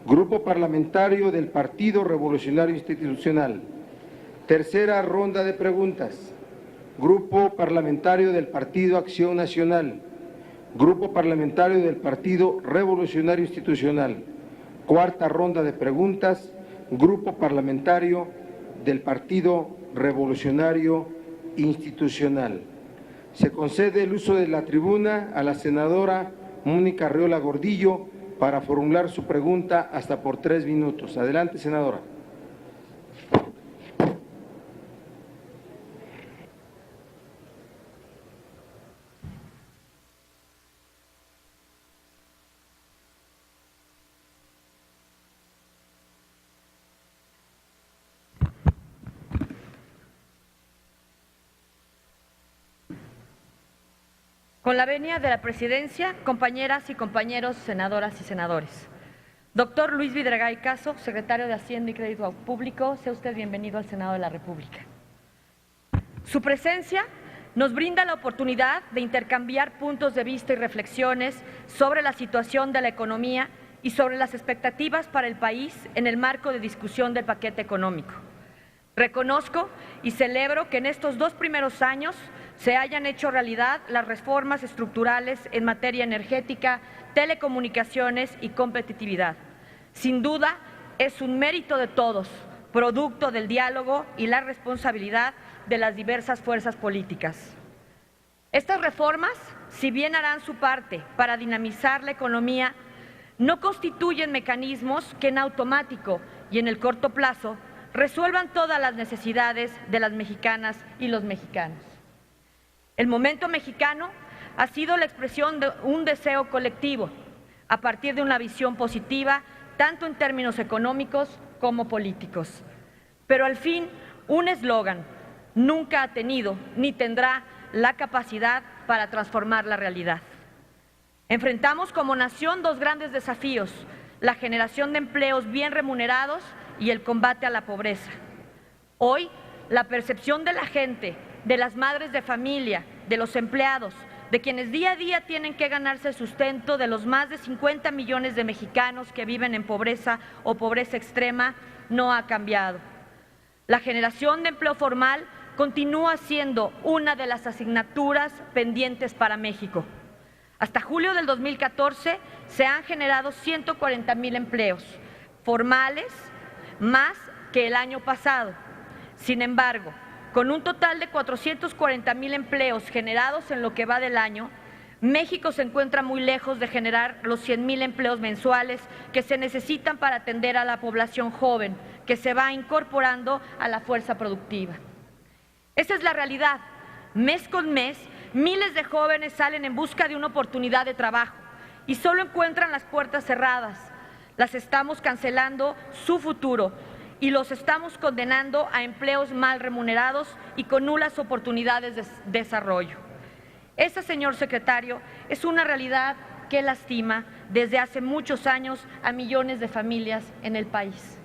Grupo Parlamentario del Partido Revolucionario Institucional. Tercera ronda de preguntas. Grupo Parlamentario del Partido Acción Nacional. Grupo Parlamentario del Partido Revolucionario Institucional. Cuarta ronda de preguntas. Grupo Parlamentario del Partido Revolucionario Institucional. Se concede el uso de la tribuna a la senadora Mónica Arriola Gordillo para formular su pregunta hasta por 3 minutos. Adelante, senadora. Con la venia de la presidencia, compañeras y compañeros, senadoras y senadores. Doctor Luis Videgaray Caso, secretario de Hacienda y Crédito Público, sea usted bienvenido al Senado de la República. Su presencia nos brinda la oportunidad de intercambiar puntos de vista y reflexiones sobre la situación de la economía y sobre las expectativas para el país en el marco de discusión del paquete económico. Reconozco y celebro que en estos 2 primeros años se hayan hecho realidad las reformas estructurales en materia energética, telecomunicaciones y competitividad. Sin duda, es un mérito de todos, producto del diálogo y la responsabilidad de las diversas fuerzas políticas. Estas reformas, si bien harán su parte para dinamizar la economía, no constituyen mecanismos que en automático y en el corto plazo resuelvan todas las necesidades de las mexicanas y los mexicanos. El momento mexicano ha sido la expresión de un deseo colectivo, a partir de una visión positiva, tanto en términos económicos como políticos. Pero al fin, un eslogan nunca ha tenido ni tendrá la capacidad para transformar la realidad. Enfrentamos como nación 2 grandes desafíos: la generación de empleos bien remunerados y el combate a la pobreza. Hoy, la percepción de la gente, de las madres de familia, de los empleados, de quienes día a día tienen que ganarse el sustento, de los más de 50 millones de mexicanos que viven en pobreza o pobreza extrema, no ha cambiado. La generación de empleo formal continúa siendo una de las asignaturas pendientes para México. Hasta julio del 2014 se han generado 140,000 empleos formales, más que el año pasado. Sin embargo, con un total de 440,000 empleos generados en lo que va del año, México se encuentra muy lejos de generar los 100,000 empleos mensuales que se necesitan para atender a la población joven que se va incorporando a la fuerza productiva. Esa es la realidad. Mes con mes, miles de jóvenes salen en busca de una oportunidad de trabajo y solo encuentran las puertas cerradas. Las estamos cancelando su futuro y los estamos condenando a empleos mal remunerados y con nulas oportunidades de desarrollo. Esa, señor secretario, es una realidad que lastima desde hace muchos años a millones de familias en el país.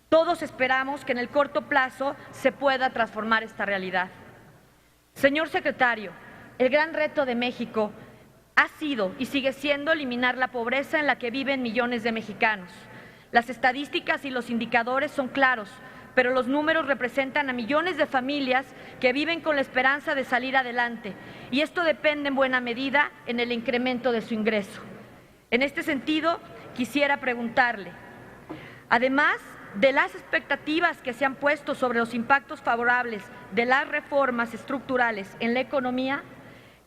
Todos esperamos que en el corto plazo se pueda transformar esta realidad. Señor secretario, el gran reto de México ha sido y sigue siendo eliminar la pobreza en la que viven millones de mexicanos. Las estadísticas y los indicadores son claros, pero los números representan a millones de familias que viven con la esperanza de salir adelante, y esto depende en buena medida en el incremento de su ingreso. En este sentido, quisiera preguntarle, además de las expectativas que se han puesto sobre los impactos favorables de las reformas estructurales en la economía,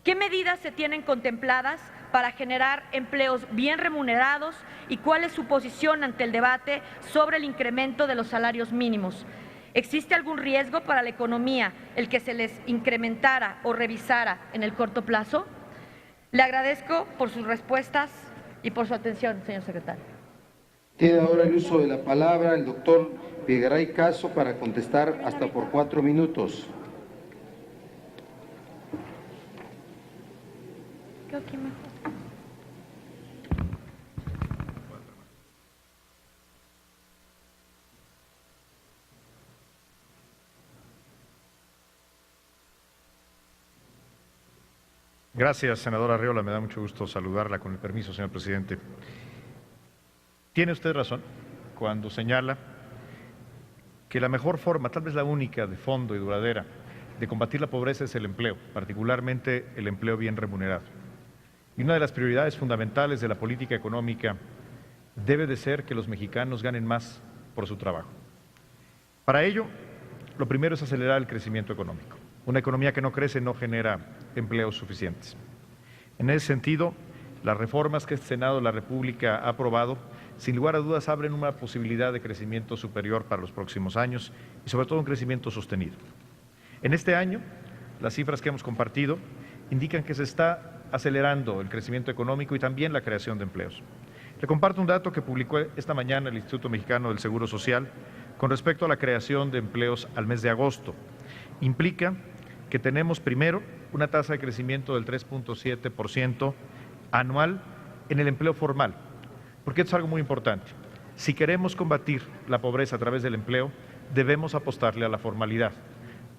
¿Qué medidas se tienen contempladas para generar empleos bien remunerados y cuál es su posición ante el debate sobre el incremento de los salarios mínimos? ¿Existe algún riesgo para la economía el que se les incrementara o revisara en el corto plazo? Le agradezco por sus respuestas y por su atención, señor secretario. Tiene ahora el uso de la palabra el doctor Videgaray Caso para contestar hasta por 4 minutos. Gracias, senadora Arriola. Me da mucho gusto saludarla, con el permiso, señor presidente. Tiene usted razón cuando señala que la mejor forma, tal vez la única, de fondo y duradera, de combatir la pobreza es el empleo, particularmente el empleo bien remunerado. Y una de las prioridades fundamentales de la política económica debe de ser que los mexicanos ganen más por su trabajo. Para ello, lo primero es acelerar el crecimiento económico. Una economía que no crece no genera empleos suficientes. En ese sentido, las reformas que este Senado de la República ha aprobado, sin lugar a dudas, abren una posibilidad de crecimiento superior para los próximos años y sobre todo un crecimiento sostenido. En este año, las cifras que hemos compartido indican que se está acelerando el crecimiento económico y también la creación de empleos. Le comparto un dato que publicó esta mañana el Instituto Mexicano del Seguro Social con respecto a la creación de empleos al mes de agosto. Implica que tenemos primero una tasa de crecimiento del 3.7% anual en el empleo formal, porque esto es algo muy importante. Si queremos combatir la pobreza a través del empleo, debemos apostarle a la formalidad.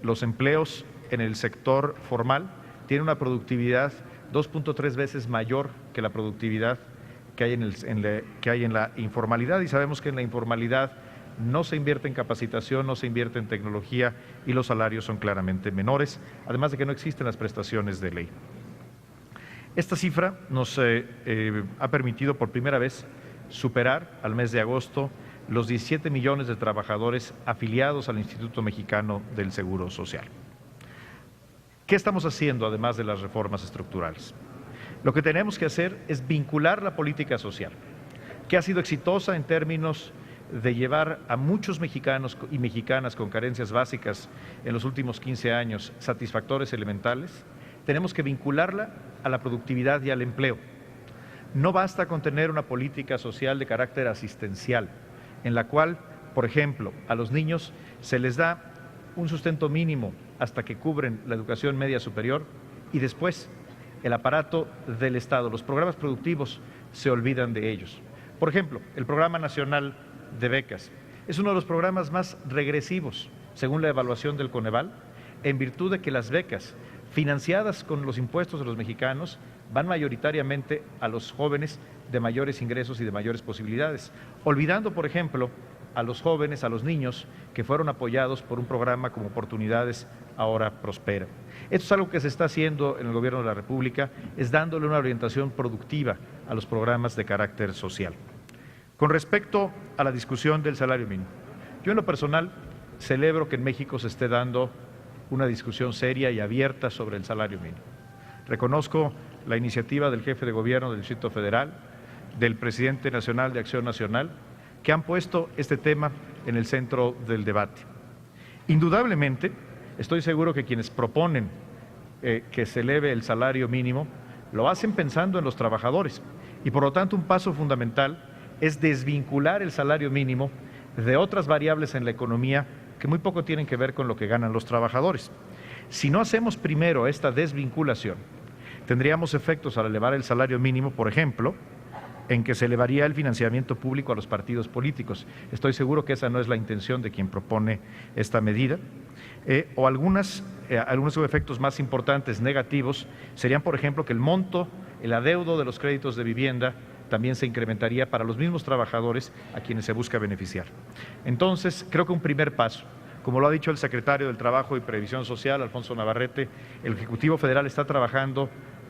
Los empleos en el sector formal tienen una productividad 2.3 veces mayor que la productividad que hay en la informalidad, y sabemos que en la informalidad no se invierte en capacitación, no se invierte en tecnología y los salarios son claramente menores, además de que no existen las prestaciones de ley. Esta cifra nos ha permitido por primera vez superar al mes de agosto los 17 millones de trabajadores afiliados al Instituto Mexicano del Seguro Social. ¿Qué estamos haciendo además de las reformas estructurales? Lo que tenemos que hacer es vincular la política social, que ha sido exitosa en términos de llevar a muchos mexicanos y mexicanas con carencias básicas en los últimos 15 años satisfactores elementales. Tenemos que vincularla a la productividad y al empleo. No basta con tener una política social de carácter asistencial, en la cual, por ejemplo, a los niños se les da un sustento mínimo hasta que cubren la educación media superior y después el aparato del Estado, los programas productivos, se olvidan de ellos. Por ejemplo, el Programa Nacional de Becas es uno de los programas más regresivos, según la evaluación del Coneval, en virtud de que las becas financiadas con los impuestos de los mexicanos van mayoritariamente a los jóvenes de mayores ingresos y de mayores posibilidades, olvidando, por ejemplo, a los jóvenes, a los niños que fueron apoyados por un programa como Oportunidades Ahora Prospera. Esto es algo que se está haciendo en el Gobierno de la República, es dándole una orientación productiva a los programas de carácter social. Con respecto a la discusión del salario mínimo, yo en lo personal celebro que en México se esté dando una discusión seria y abierta sobre el salario mínimo. Reconozco la iniciativa del jefe de gobierno del Distrito Federal, del presidente nacional de Acción Nacional, que han puesto este tema en el centro del debate. Indudablemente, estoy seguro que quienes proponen que se eleve el salario mínimo lo hacen pensando en los trabajadores y por lo tanto un paso fundamental es desvincular el salario mínimo de otras variables en la economía que muy poco tienen que ver con lo que ganan los trabajadores. Si no hacemos primero esta desvinculación, tendríamos efectos al elevar el salario mínimo, por ejemplo, en que se elevaría el financiamiento público a los partidos políticos. Estoy seguro que esa no es la intención de quien propone esta medida. O algunos efectos más importantes, negativos, serían, por ejemplo, que el monto, el adeudo de los créditos de vivienda también se incrementaría para los mismos trabajadores a quienes se busca beneficiar. Entonces, creo que un primer paso, como lo ha dicho el secretario del Trabajo y Previsión Social, Alfonso Navarrete, el Ejecutivo Federal está trabajando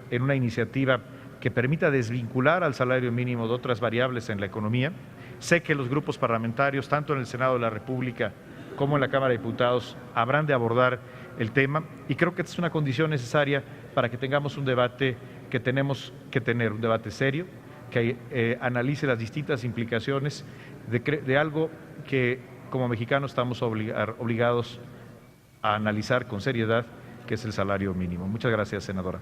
en una iniciativa que permita desvincular al salario mínimo de otras variables en la economía. Sé que los grupos parlamentarios, tanto en el Senado de la República como en la Cámara de Diputados habrán de abordar el tema, y creo que esta es una condición necesaria para que tengamos un debate que tenemos que tener, un debate serio, que analice las distintas implicaciones de algo que como mexicanos estamos obligados a analizar con seriedad, que es el salario mínimo. Muchas gracias, senadora.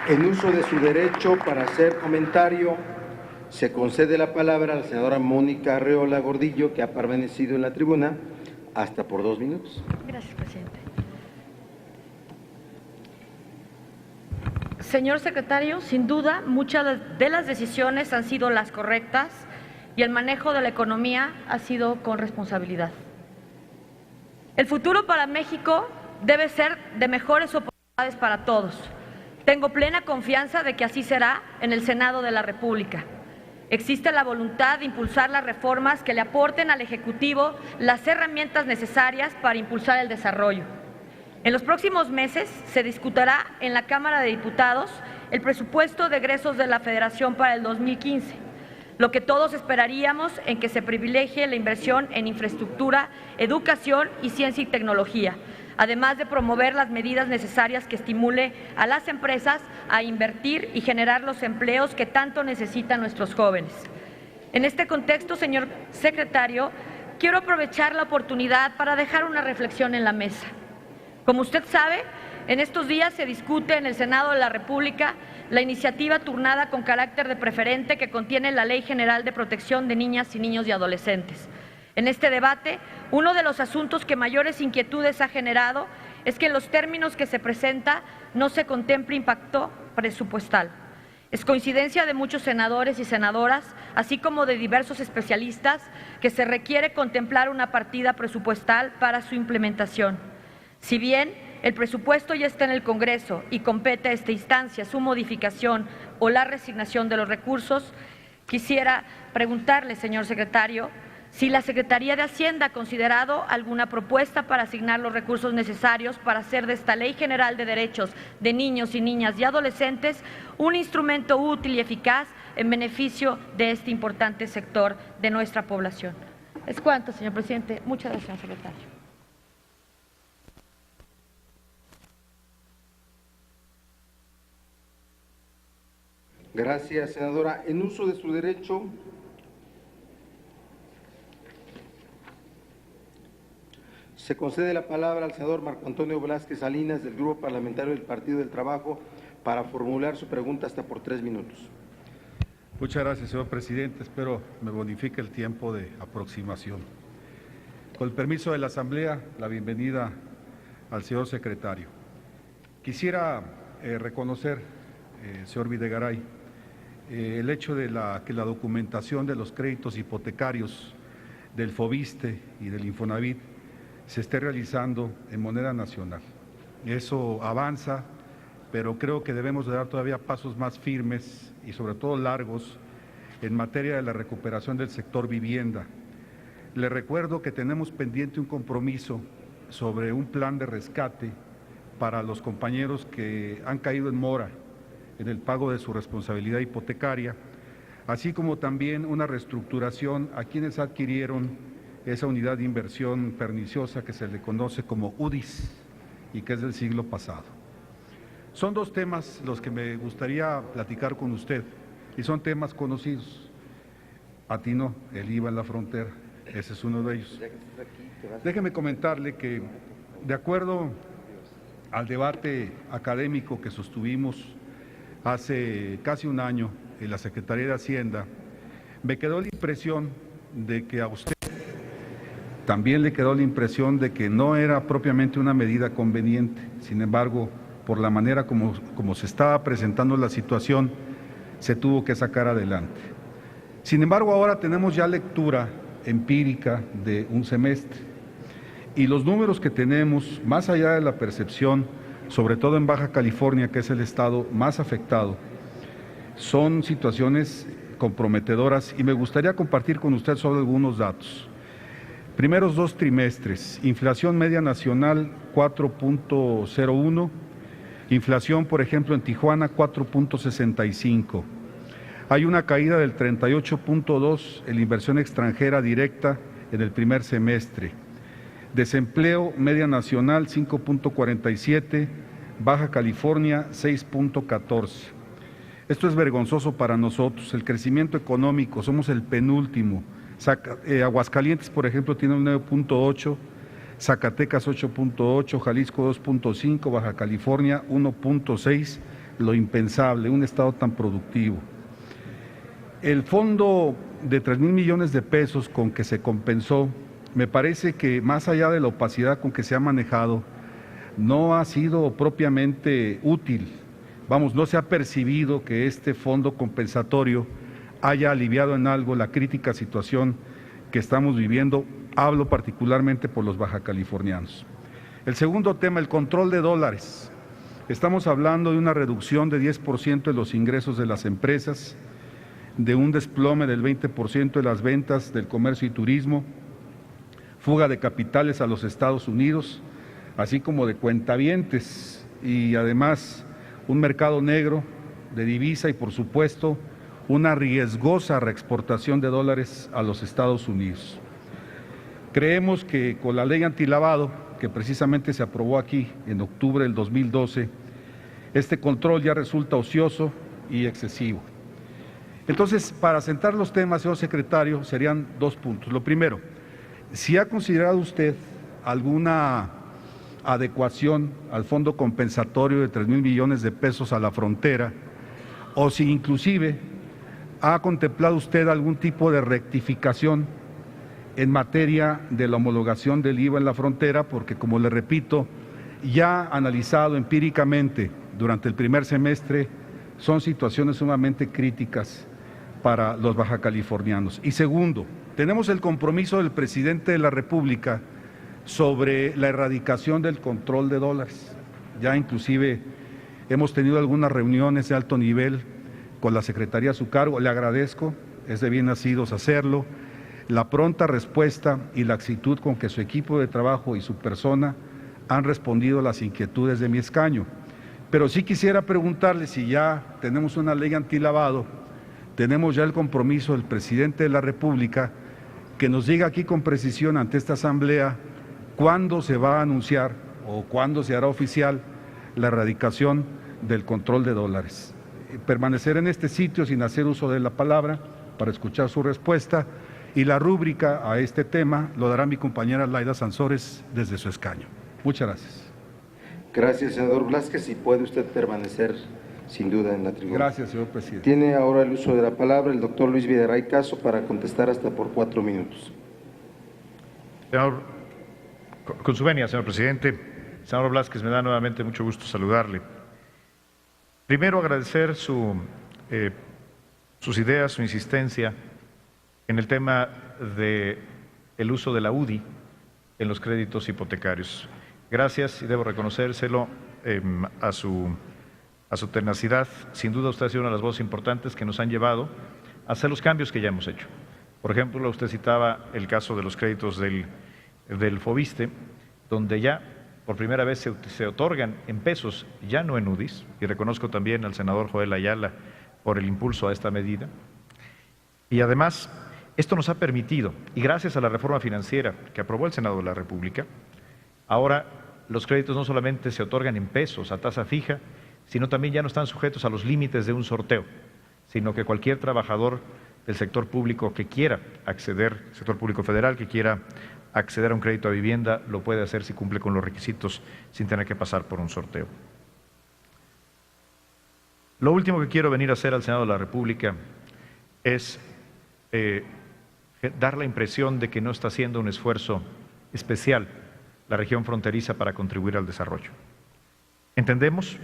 En uso de su derecho para hacer comentario, se concede la palabra a la senadora Mónica Arreola Gordillo, que ha permanecido en la tribuna hasta por 2 minutos. Gracias, presidente. Señor secretario, sin duda, muchas de las decisiones han sido las correctas y el manejo de la economía ha sido con responsabilidad. El futuro para México debe ser de mejores oportunidades para todos. Tengo plena confianza de que así será en el Senado de la República. Existe la voluntad de impulsar las reformas que le aporten al Ejecutivo las herramientas necesarias para impulsar el desarrollo. En los próximos meses se discutirá en la Cámara de Diputados el presupuesto de egresos de la Federación para el 2015, lo que todos esperaríamos en que se privilegie la inversión en infraestructura, educación y ciencia y tecnología, además de promover las medidas necesarias que estimule a las empresas a invertir y generar los empleos que tanto necesitan nuestros jóvenes. En este contexto, señor secretario, quiero aprovechar la oportunidad para dejar una reflexión en la mesa. Como usted sabe, en estos días se discute en el Senado de la República la iniciativa turnada con carácter de preferente que contiene la Ley General de Protección de Niñas y Niños y Adolescentes. En este debate, uno de los asuntos que mayores inquietudes ha generado es que en los términos que se presenta no se contemple impacto presupuestal. Es coincidencia de muchos senadores y senadoras, así como de diversos especialistas, que se requiere contemplar una partida presupuestal para su implementación. Si bien el presupuesto ya está en el Congreso y compete a esta instancia su modificación o la resignación de los recursos, quisiera preguntarle, señor secretario, si la Secretaría de Hacienda ha considerado alguna propuesta para asignar los recursos necesarios para hacer de esta Ley General de Derechos de Niños y Niñas y Adolescentes un instrumento útil y eficaz en beneficio de este importante sector de nuestra población. Es cuanto, señor presidente. Muchas gracias, señor secretario. Gracias, senadora. En uso de su derecho, se concede la palabra al senador Marco Antonio Velázquez Salinas, del Grupo Parlamentario del Partido del Trabajo, para formular su pregunta hasta por 3 minutos. Muchas gracias, señor presidente. Espero me bonifique el tiempo de aproximación. Con el permiso de la Asamblea, la bienvenida al señor secretario. Quisiera reconocer, señor Videgaray, el hecho de que la documentación de los créditos hipotecarios del FOBISTE y del Infonavit se esté realizando en moneda nacional. Eso avanza, pero creo que debemos de dar todavía pasos más firmes y sobre todo largos en materia de la recuperación del sector vivienda. Le recuerdo que tenemos pendiente un compromiso sobre un plan de rescate para los compañeros que han caído en mora en el pago de su responsabilidad hipotecaria, así como también una reestructuración a quienes adquirieron esa unidad de inversión perniciosa que se le conoce como UDIs y que es del siglo pasado. Son 2 temas los que me gustaría platicar con usted y son temas conocidos. Atino, el IVA en la frontera, ese es uno de ellos. Déjeme comentarle que, de acuerdo al debate académico que sostuvimos hace casi un año en la Secretaría de Hacienda, me quedó la impresión de que a usted también le quedó la impresión de que no era propiamente una medida conveniente. Sin embargo, por la manera como se estaba presentando la situación, se tuvo que sacar adelante. Sin embargo, ahora tenemos ya lectura empírica de un semestre y los números que tenemos, más allá de la percepción, sobre todo en Baja California, que es el estado más afectado, son situaciones comprometedoras y me gustaría compartir con usted sobre algunos datos. Primeros 2 trimestres, inflación media nacional 4.01, inflación, por ejemplo, en Tijuana 4.65. Hay una caída del 38.2% en la inversión extranjera directa en el primer semestre. Desempleo media nacional 5.47%, Baja California 6.14%. Esto es vergonzoso para nosotros. El crecimiento económico, somos el penúltimo. Aguascalientes, por ejemplo, tiene un 9.8%, Zacatecas 8.8%, Jalisco 2.5%, Baja California 1.6%, lo impensable, un estado tan productivo. El fondo de 3,000 millones de pesos con que se compensó, me parece que más allá de la opacidad con que se ha manejado, no ha sido propiamente útil. Vamos, no se ha percibido que este fondo compensatorio haya aliviado en algo la crítica situación que estamos viviendo. Hablo particularmente por los bajacalifornianos. El segundo tema, el control de dólares. Estamos hablando de una reducción de 10% de los ingresos de las empresas, de un desplome del 20% de las ventas del comercio y turismo, fuga de capitales a los Estados Unidos, así como de cuentavientes y además un mercado negro de divisa y por supuesto una riesgosa reexportación de dólares a los Estados Unidos. Creemos que con la ley antilavado, que precisamente se aprobó aquí en octubre del 2012, este control ya resulta ocioso y excesivo. Entonces, para sentar los temas, señor secretario, serían 2 puntos. Lo primero, si ha considerado usted alguna adecuación al fondo compensatorio de 3,000 millones de pesos a la frontera, o si inclusive ha contemplado usted algún tipo de rectificación en materia de la homologación del IVA en la frontera, porque como le repito, ya analizado empíricamente durante el primer semestre, son situaciones sumamente críticas para los bajacalifornianos. Y segundo, tenemos el compromiso del presidente de la República sobre la erradicación del control de dólares. Ya inclusive hemos tenido algunas reuniones de alto nivel con la Secretaría a su cargo, le agradezco, es de bien nacidos hacerlo, la pronta respuesta y la actitud con que su equipo de trabajo y su persona han respondido a las inquietudes de mi escaño. Pero sí quisiera preguntarle si ya tenemos una ley antilavado, tenemos ya el compromiso del presidente de la República que nos diga aquí con precisión ante esta asamblea cuándo se va a anunciar o cuándo se hará oficial la erradicación del control de dólares. Permanecer en este sitio sin hacer uso de la palabra para escuchar su respuesta y la rúbrica a este tema lo dará mi compañera Laida Sansores desde su escaño. Muchas gracias. Gracias, senador Blázquez, y puede usted permanecer sin duda en la tribuna. Gracias, señor presidente. Tiene ahora el uso de la palabra el doctor Luis Videgaray Caso para contestar hasta por 4 minutos. Senador, con su venia, señor presidente. Senador Blázquez, me da nuevamente mucho gusto saludarle. Primero, agradecer sus ideas, su insistencia en el tema del uso de la UDI en los créditos hipotecarios. Gracias, y debo reconocérselo, a su tenacidad. Sin duda usted ha sido una de las voces importantes que nos han llevado a hacer los cambios que ya hemos hecho. Por ejemplo, usted citaba el caso de los créditos del FOBISTE, donde ya por primera vez se otorgan en pesos, ya no en UDIs, y reconozco también al senador Joel Ayala por el impulso a esta medida. Y además, esto nos ha permitido, y gracias a la reforma financiera que aprobó el Senado de la República, ahora los créditos no solamente se otorgan en pesos a tasa fija, sino también ya no están sujetos a los límites de un sorteo, sino que cualquier trabajador del sector público que quiera acceder, sector público federal, que quiera acceder a un crédito a vivienda, lo puede hacer si cumple con los requisitos sin tener que pasar por un sorteo. Lo último que quiero venir a hacer al Senado de la República es dar la impresión de que no está haciendo un esfuerzo especial la región fronteriza para contribuir al desarrollo. Entendemos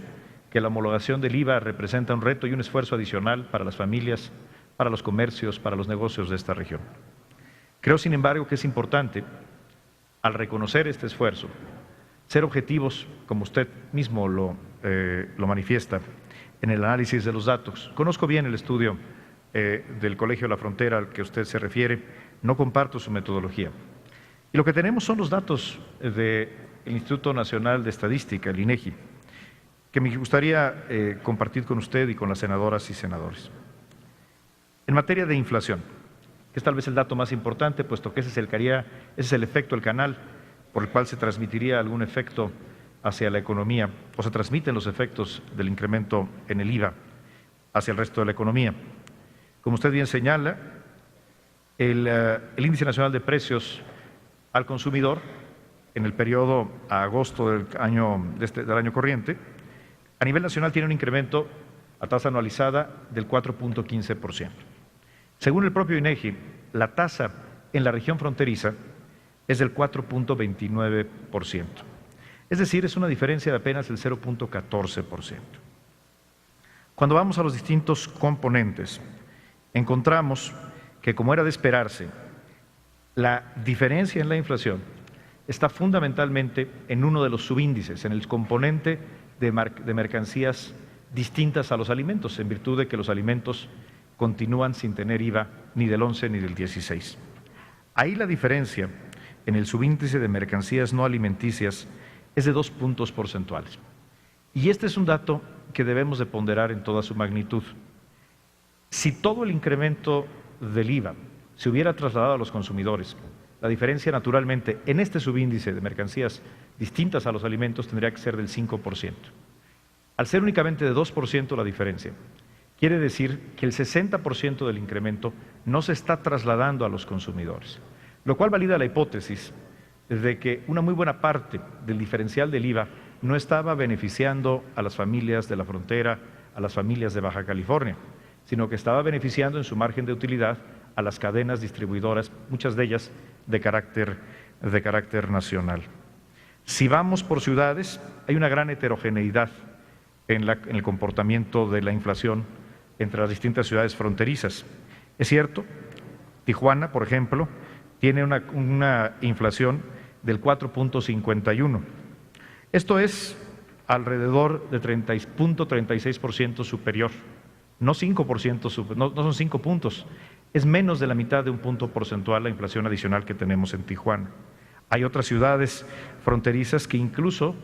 que la homologación del IVA representa un reto y un esfuerzo adicional para las familias, para los comercios, para los negocios de esta región. Creo, sin embargo, que es importante, al reconocer este esfuerzo, ser objetivos, como usted mismo lo manifiesta, en el análisis de los datos. Conozco bien el estudio del Colegio de la Frontera al que usted se refiere, no comparto su metodología. Y lo que tenemos son los datos del Instituto Nacional de Estadística, el INEGI, que me gustaría compartir con usted y con las senadoras y senadores. En materia de inflación, que es tal vez el dato más importante, puesto que ese es el efecto, el canal por el cual se transmitiría algún efecto hacia la economía, o se transmiten los efectos del incremento en el IVA hacia el resto de la economía. Como usted bien señala, el Índice Nacional de Precios al Consumidor, en el periodo a agosto del año corriente, a nivel nacional tiene un incremento a tasa anualizada del 4.15%. Según el propio INEGI, la tasa en la región fronteriza es del 4.29%. Es decir, es una diferencia de apenas el 0.14%. Cuando vamos a los distintos componentes, encontramos que, como era de esperarse, la diferencia en la inflación está fundamentalmente en uno de los subíndices, en el componente de mercancías distintas a los alimentos, en virtud de que los alimentos continúan sin tener IVA ni del 11 ni del 16. Ahí la diferencia en el subíndice de mercancías no alimenticias es de 2 puntos porcentuales. Y este es un dato que debemos de ponderar en toda su magnitud. Si todo el incremento del IVA se hubiera trasladado a los consumidores, la diferencia naturalmente en este subíndice de mercancías distintas a los alimentos tendría que ser del 5%. Al ser únicamente de 2% la diferencia, quiere decir que el 60% del incremento no se está trasladando a los consumidores, lo cual valida la hipótesis de que una muy buena parte del diferencial del IVA no estaba beneficiando a las familias de la frontera, a las familias de Baja California, sino que estaba beneficiando en su margen de utilidad a las cadenas distribuidoras, muchas de ellas de carácter nacional. Si vamos por ciudades, hay una gran heterogeneidad en el comportamiento de la inflación entre las distintas ciudades fronterizas. Es cierto, Tijuana, por ejemplo, tiene una inflación del 4.51. Esto es alrededor de 30.36% superior, no 5%, no son 5 puntos, es menos de la mitad de un punto porcentual la inflación adicional que tenemos en Tijuana. Hay otras ciudades fronterizas que incluso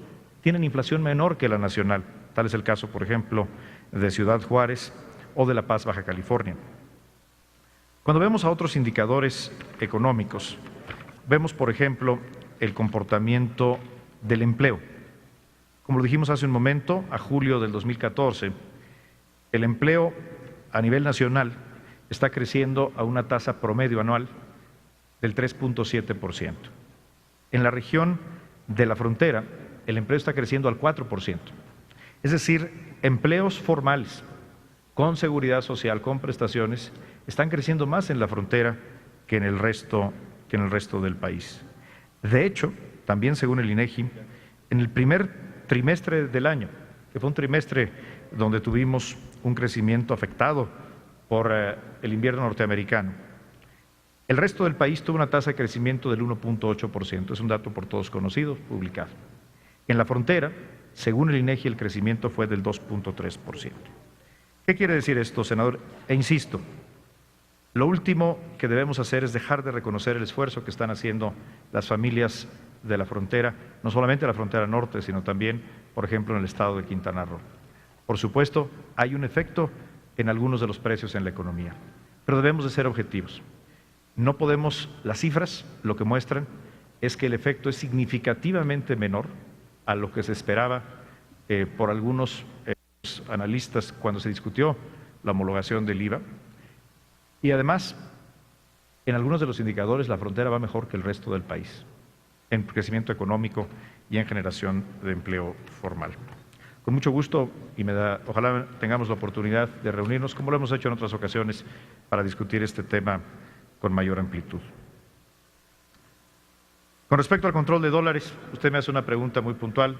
tienen inflación menor que la nacional. Tal es el caso, por ejemplo, de Ciudad Juárez o de La Paz, Baja California. Cuando vemos a otros indicadores económicos, vemos, por ejemplo, el comportamiento del empleo. Como lo dijimos hace un momento, a julio del 2014, el empleo a nivel nacional está creciendo a una tasa promedio anual del 3.7%. En la región de la frontera, el empleo está creciendo al 4%. Es decir, empleos formales, con seguridad social, con prestaciones, están creciendo más en la frontera que en el resto del país. De hecho, también según el INEGI, en el primer trimestre del año, que fue un trimestre donde tuvimos un crecimiento afectado por el invierno norteamericano, el resto del país tuvo una tasa de crecimiento del 1.8%, es un dato por todos conocido, publicado. En la frontera, según el INEGI, el crecimiento fue del 2.3%. ¿Qué quiere decir esto, senador? E insisto, lo último que debemos hacer es dejar de reconocer el esfuerzo que están haciendo las familias de la frontera, no solamente la frontera norte, sino también, por ejemplo, en el estado de Quintana Roo. Por supuesto, hay un efecto en algunos de los precios en la economía, pero debemos de ser objetivos. No podemos, las cifras lo que muestran es que el efecto es significativamente menor a lo que se esperaba por algunos analistas cuando se discutió la homologación del IVA. Y además, en algunos de los indicadores la frontera va mejor que el resto del país, en crecimiento económico y en generación de empleo formal. Con mucho gusto y ojalá tengamos la oportunidad de reunirnos, como lo hemos hecho en otras ocasiones, para discutir este tema con mayor amplitud. Con respecto al control de dólares, usted me hace una pregunta muy puntual,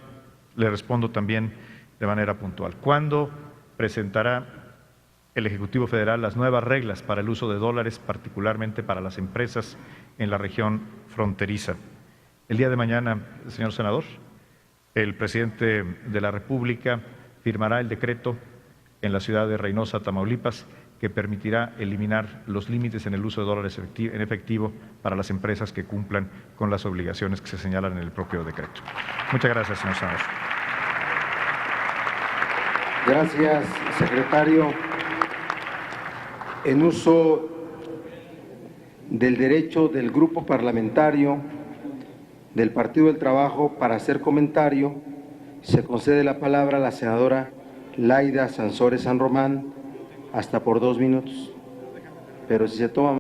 le respondo también de manera puntual. ¿Cuándo presentará el Ejecutivo Federal las nuevas reglas para el uso de dólares, particularmente para las empresas en la región fronteriza? El día de mañana, señor senador, el presidente de la República firmará el decreto en la ciudad de Reynosa, Tamaulipas, que permitirá eliminar los límites en el uso de dólares en efectivo para las empresas que cumplan con las obligaciones que se señalan en el propio decreto. Muchas gracias, señor senador. Gracias, secretario. en uso del derecho del grupo parlamentario del Partido del Trabajo para hacer comentario, se concede la palabra a la senadora Laida Sansores San Román, hasta por 2 minutos. Pero si se toma